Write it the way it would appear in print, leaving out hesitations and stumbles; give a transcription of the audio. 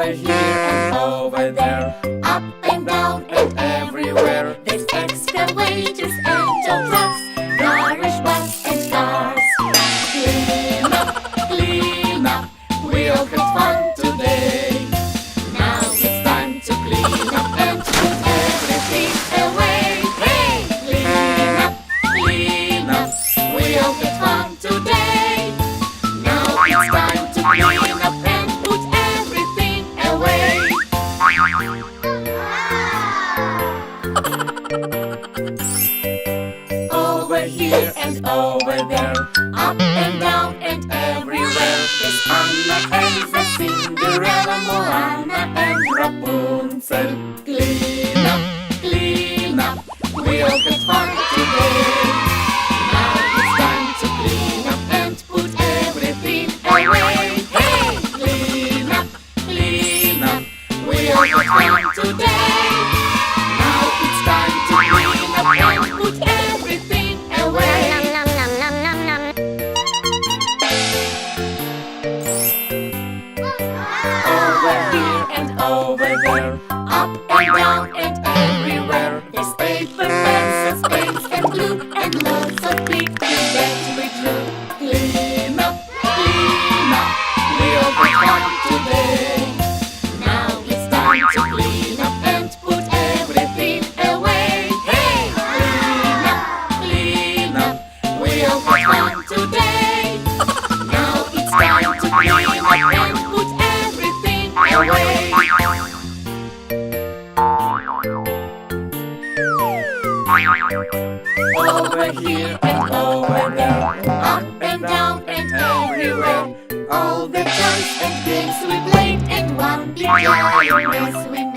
Over here and over there, up and down and everywhere. There's excavators and tow trucks, garbage bags and cars. Clean up, we all had fun today. Now it's time to clean up and put everything away. Hey! Clean up, we all had fun today. Now it's time to clean up and put everything away. Over here and over there, up and down and everywhere. There's Anna, Elsa, Cinderella, Moana and Rapunzel. Clean up, we all had fun today. Now it's time to clean up and put everything away. Hey! Clean up, we all had fun today. Now it's time to clean up and put everything away. Over here and over there, up and down and everywhere. There's paper, pencils, paints and glue, and loads of pictures that we drew. Clean up, we all had fun today. Now it's time to clean up and put everything away. Hey! Clean up, we all had fun today. Now it's time to clean up and put everything away. Over here and over there, up and down and everywhere. All the toys and games we played, and one big giant mess we made.